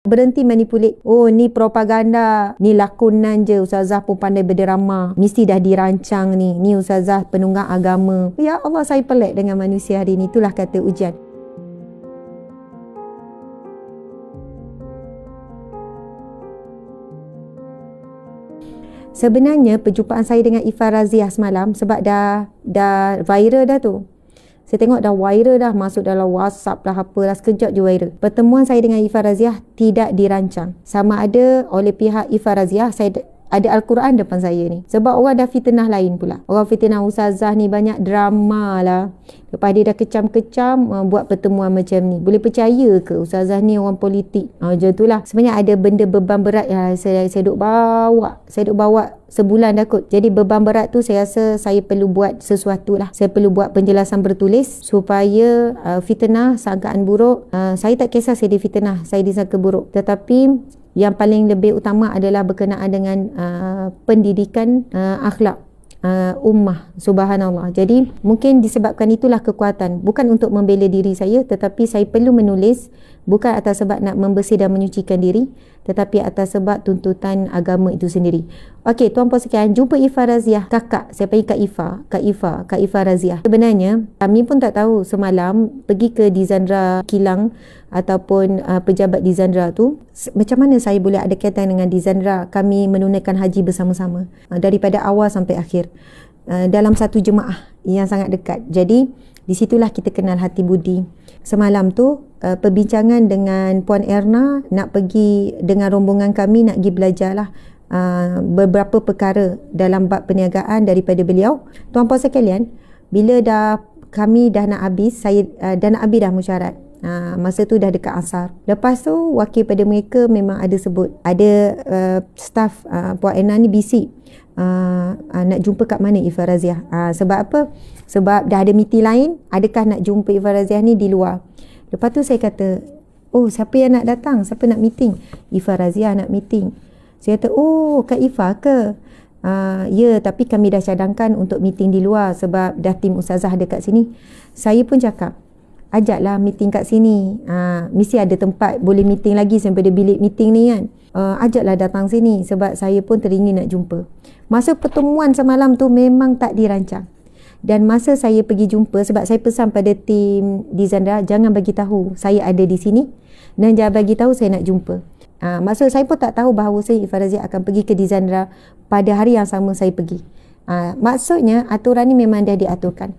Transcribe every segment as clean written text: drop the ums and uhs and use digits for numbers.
Berhenti manipulate. Oh, ni propaganda, ni lakonan je. Ustazah pun pandai berdrama, mesti dah dirancang ni. Ni ustazah penunggang agama. Ya Allah, saya pelik dengan manusia hari ni. Itulah kata ujian. Sebenarnya perjumpaan saya dengan Ifah Raziah semalam, sebab dah viral dah tu. Saya tengok dah viral dah, masuk dalam WhatsApp dah, apalah, sekejap je viral. Pertemuan saya dengan Ifah Raziah tidak dirancang. Sama ada oleh pihak Ifah Raziah, saya ada Al-Quran depan saya ni. Sebab orang dah fitnah lain pula. Orang fitnah ustazah ni banyak drama lah. Lepas dia dah kecam-kecam buat pertemuan macam ni. Boleh percaya ke ustazah ni orang politik? Macam tu lah. Sebenarnya ada benda beban berat yang saya duk bawa. Saya duk bawa sebulan dah kot. Jadi beban berat tu saya rasa saya perlu buat sesuatu lah. Saya perlu buat penjelasan bertulis supaya fitnah, sangkaan buruk. Saya tak kisah saya difitnah, saya disangka buruk. Tetapi yang paling lebih utama adalah berkenaan dengan pendidikan akhlak ummah. Subhanallah. Jadi mungkin disebabkan itulah kekuatan. Bukan untuk membela diri saya, tetapi saya perlu menulis bukan atas sebab nak membersih dan menyucikan diri, tetapi atas sebab tuntutan agama itu sendiri. Okey, tuan-puan sekalian, jumpa Ifah Raziah, kakak. Saya panggil Kak Ifah Raziah. Sebenarnya kami pun tak tahu semalam pergi ke Dizandra Kilang ataupun pejabat Dizandra tu, macam mana saya boleh ada kaitan dengan Dizandra. Kami menunaikan haji bersama-sama daripada awal sampai akhir dalam satu jemaah yang sangat dekat. Jadi di situlah kita kenal hati budi. Semalam tu perbincangan dengan Puan Erna, nak pergi dengan rombongan kami, nak pergi belajar lah beberapa perkara dalam bab perniagaan daripada beliau. Tuan-puan sekalian, bila kami dah nak habis, saya dah nak habis dah musyarat. Masa tu dah dekat asar. Lepas tu wakil pada mereka memang ada sebut, ada staff Puan Erna ni bisik, nak jumpa kat mana Ifah Raziah. Sebab apa? Sebab dah ada meeting lain. Adakah nak jumpa Ifah Raziah ni di luar? Lepas tu saya kata, oh, siapa yang nak datang? Siapa nak meeting? Ifah Raziah nak meeting. Saya kata, oh, Kak Ifah ke? Ya, tapi kami dah cadangkan untuk meeting di luar sebab dah tim ustazah ada kat sini. Saya pun cakap, ajaklah meeting kat sini. Mesti ada tempat boleh meeting lagi daripada bilik meeting ni kan. Ajaklah datang sini sebab saya pun teringin nak jumpa. Masa pertemuan semalam tu memang tak dirancang. Dan masa saya pergi jumpa, sebab saya pesan pada tim Dizandra, jangan bagi tahu saya ada di sini dan jangan bagi tahu saya nak jumpa. Maksud saya pun tak tahu bahawa saya Ifah Raziah akan pergi ke Dizandra pada hari yang sama saya pergi. Maksudnya aturan ni memang dah diaturkan.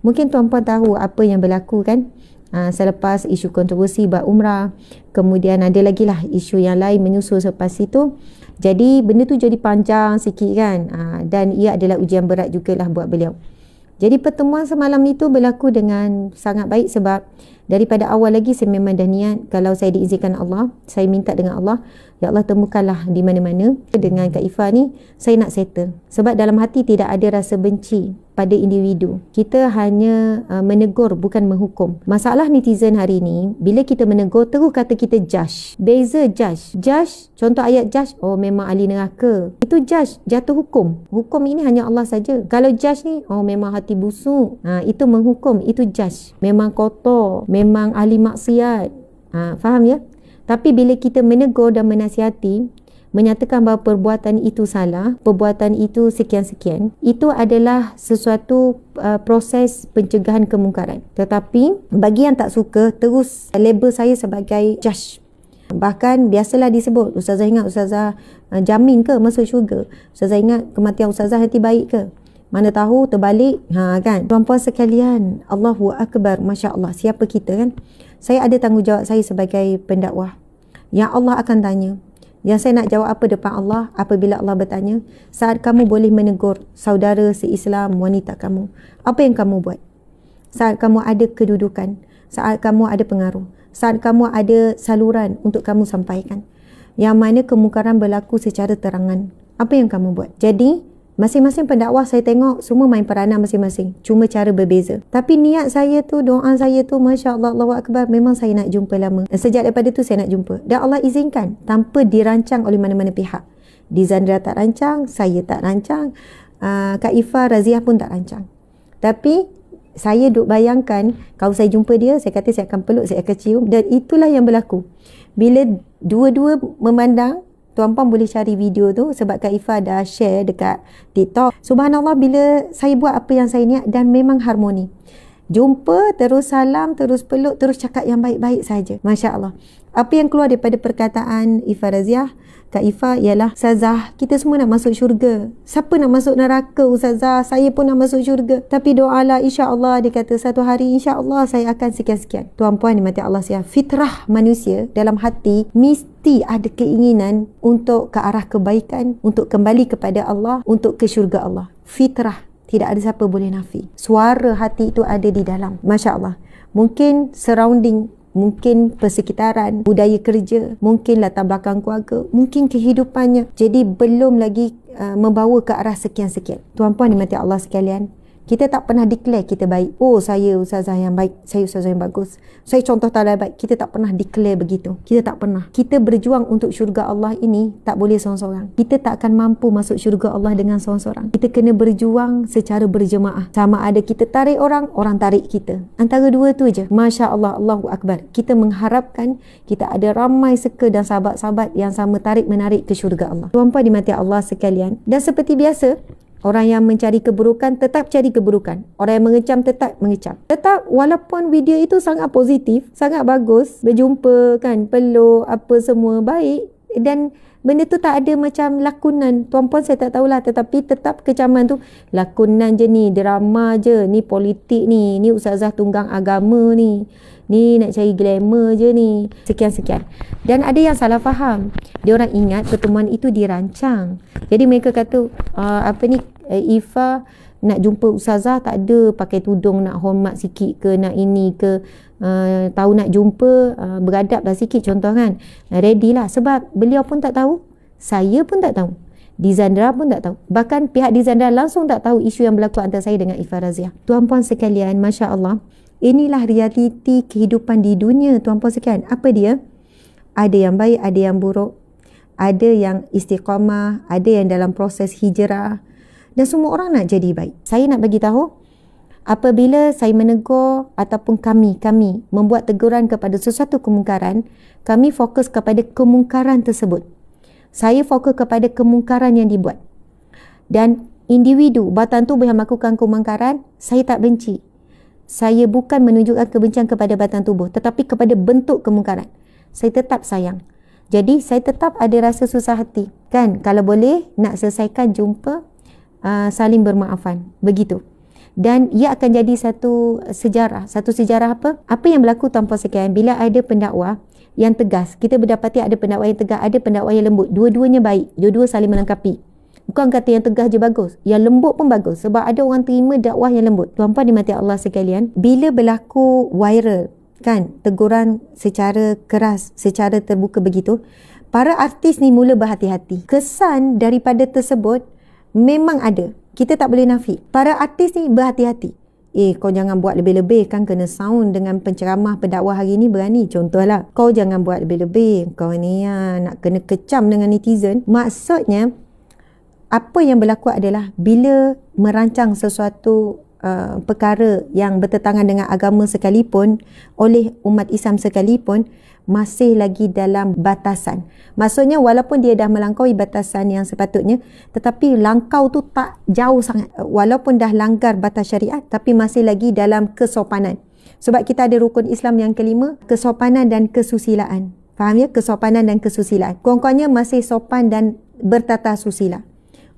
Mungkin tuan-puan tahu apa yang berlaku kan, selepas isu kontroversi bab umrah, kemudian ada lagi lah isu yang lain menyusul selepas itu. Jadi benda tu jadi panjang sikit kan, dan ia adalah ujian berat jugalah buat beliau. Jadi pertemuan semalam itu berlaku dengan sangat baik sebab daripada awal lagi saya memang dah niat, kalau saya diizinkan Allah, saya minta dengan Allah, ya Allah temukanlah di mana-mana dengan Kak Ifah ni, saya nak settle. Sebab dalam hati tidak ada rasa benci pada individu. Kita hanya menegur, bukan menghukum. Masalah netizen hari ni, bila kita menegur terus kata kita judge. Beza judge, contoh ayat judge, oh memang ahli neraka. Itu judge, jatuh hukum. Hukum ini hanya Allah saja. Kalau judge ni, oh memang hati busuk. Itu menghukum, itu judge. Memang kotor, memang ahli maksiat. Faham ya? Tapi bila kita menegur dan menasihati, menyatakan bahawa perbuatan itu salah, perbuatan itu sekian-sekian, itu adalah sesuatu proses pencegahan kemungkaran. Tetapi bagi yang tak suka, terus label saya sebagai judge. Bahkan biasalah disebut, ustazah ingat ustazah jamin ke masuk syurga? Ustazah ingat kematian ustazah nanti baik ke? Mana tahu terbalik, kan? Tuan-puan sekalian, Allahu Akbar, Masya Allah, siapa kita kan? Saya ada tanggungjawab saya sebagai pendakwah. Yang Allah akan tanya. Yang saya nak jawab apa depan Allah apabila Allah bertanya, saat kamu boleh menegur saudara se-Islam wanita kamu, apa yang kamu buat? Saat kamu ada kedudukan, saat kamu ada pengaruh, saat kamu ada saluran untuk kamu sampaikan, yang mana kemungkaran berlaku secara terangan, apa yang kamu buat? Jadi masing-masing pendakwah saya tengok semua main peranan masing-masing, cuma cara berbeza. Tapi niat saya tu, doa saya tu, Masya Allah, Allahu Akbar, memang saya nak jumpa lama. Dan sejak daripada tu saya nak jumpa. Dan Allah izinkan tanpa dirancang oleh mana-mana pihak. Dizandra tak rancang, saya tak rancang, Kak Ifah Raziah pun tak rancang. Tapi Saya duk bayangkan kalau saya jumpa dia, saya kata saya akan peluk, saya akan cium, dan itulah yang berlaku. Bila dua-dua memandang, tuan-puan boleh cari video tu sebab Kak Ifah dah share dekat TikTok. Subhanallah, bila saya buat apa yang saya niat dan memang harmoni. Jumpa, terus salam, terus peluk, terus cakap yang baik-baik saja. Masya Allah. Apa yang keluar daripada perkataan Ifah Raziah, Kak Ifah, ialah, Ustazah, kita semua nak masuk syurga. Siapa nak masuk neraka, Ustazah? Saya pun nak masuk syurga. Tapi doalah, insya-Allah. Dia kata satu hari insya-Allah saya akan sekian-sekian. Tuan-puan dimati Allah sekalian, fitrah manusia dalam hati mesti ada keinginan untuk ke arah kebaikan, untuk kembali kepada Allah, untuk ke syurga Allah. Fitrah. Tidak ada siapa boleh nafi. Suara hati itu ada di dalam. Masya Allah. Mungkin surrounding, mungkin persekitaran, budaya kerja, mungkin latar belakang keluarga, mungkin kehidupannya. Jadi belum lagi membawa ke arah sekian-sekian. Tuan-puan dimati Allah sekalian, kita tak pernah declare kita baik. Oh, saya ustazah yang baik, saya ustazah yang bagus, saya contoh teladan baik. Kita tak pernah declare begitu. Kita tak pernah. Kita berjuang untuk syurga Allah ini tak boleh seorang-seorang. Kita tak akan mampu masuk syurga Allah dengan seorang-seorang. Kita kena berjuang secara berjemaah. Sama ada kita tarik orang, orang tarik kita. Antara dua tu je. Masya Allah, Allahu Akbar. Kita mengharapkan kita ada ramai seka dan sahabat-sahabat yang sama tarik menarik ke syurga Allah. Tuan-puan dimati Allah sekalian. Dan seperti biasa, orang yang mencari keburukan tetap cari keburukan. Orang yang mengecam tetap mengecam. Tetap, walaupun video itu sangat positif, sangat bagus, berjumpa kan, peluk, apa semua baik, dan benda tu tak ada macam lakonan. Tuan-puan saya tak tahulah, tetapi tetap kecaman tu lakonan je ni, drama je, ni politik ni ustazah tunggang agama ni nak cari glamour je ni, sekian-sekian. Dan ada yang salah faham. Dia orang ingat pertemuan itu dirancang. Jadi mereka kata Ifah nak jumpa ustazah tak ada pakai tudung, nak hormat sikit ke, nak ini ke, tahu nak jumpa, beradab lah sikit contoh kan, ready lah. Sebab beliau pun tak tahu, saya pun tak tahu, Dizandra pun tak tahu, bahkan pihak Dizandra langsung tak tahu isu yang berlaku antara saya dengan Ifah Raziah. Tuan-puan sekalian, Masya Allah, inilah realiti kehidupan di dunia. Tuan-puan sekalian, apa dia? Ada yang baik, ada yang buruk, ada yang istiqamah, ada yang dalam proses hijrah, dan semua orang nak jadi baik. Saya nak bagi tahu, apabila saya menegur ataupun kami membuat teguran kepada sesuatu kemungkaran, kami fokus kepada kemungkaran tersebut. Saya fokus kepada kemungkaran yang dibuat. Dan individu, batan tubuh yang melakukan kemungkaran, saya tak benci. Saya bukan menunjukkan kebencian kepada batan tubuh, tetapi kepada bentuk kemungkaran. Saya tetap sayang. Jadi saya tetap ada rasa susah hati. Kan, kalau boleh nak selesaikan jumpa, saling bermaafan. Begitu. Dan ia akan jadi satu sejarah. Satu sejarah apa? Apa yang berlaku tuan-puan sekalian, bila ada pendakwah yang tegas, kita berdapati ada pendakwah yang tegas, ada pendakwah yang lembut. Dua-duanya baik. Dua-dua saling melengkapi. Bukan kata yang tegas je bagus, yang lembut pun bagus. Sebab ada orang terima dakwah yang lembut. Tuan-puan dimati Allah sekalian, bila berlaku viral, kan, teguran secara keras, secara terbuka begitu, para artis ni mula berhati-hati. Kesan daripada tersebut memang ada. Kita tak boleh nafi. Para artis ni berhati-hati. Kau jangan buat lebih-lebih, kan kena sound dengan penceramah pendakwah hari ni berani. Contohlah, kau jangan buat lebih-lebih. Kau ni nak kena kecam dengan netizen. Maksudnya, apa yang berlaku adalah bila merancang sesuatu perkara yang bertentangan dengan agama sekalipun, oleh umat Islam sekalipun, masih lagi dalam batasan. Maksudnya walaupun dia dah melampaui batasan yang sepatutnya, tetapi langkau tu tak jauh sangat. Walaupun dah langgar batas syariat, tapi masih lagi dalam kesopanan. Sebab kita ada rukun Islam yang kelima, kesopanan dan kesusilaan. Faham ya? Kesopanan dan kesusilaan. Kurang-kurangnya masih sopan dan bertata susila,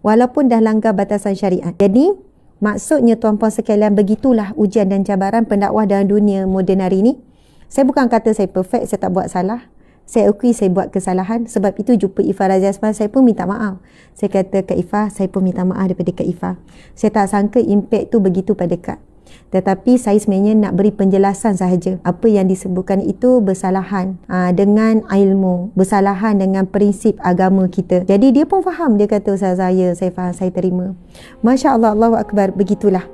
walaupun dah langgar batasan syariat. Jadi maksudnya tuan-puan sekalian, begitulah ujian dan cabaran pendakwah dalam dunia moden hari ini. Saya bukan kata saya perfect, saya tak buat salah. Saya akui saya buat kesalahan. Sebab itu jumpa Ifah Raziah semalam, saya pun minta maaf. Saya kata, Kak Ifah, saya pun minta maaf daripada Kak Ifah. Saya tak sangka impact tu begitu pada Kak. Tetapi saya sebenarnya nak beri penjelasan sahaja. Apa yang disebutkan itu bersalahan dengan ilmu, bersalahan dengan prinsip agama kita. Jadi dia pun faham. Dia kata, Ustazah, ya, saya faham, saya terima. Masya Allah, Allahu Akbar, begitulah.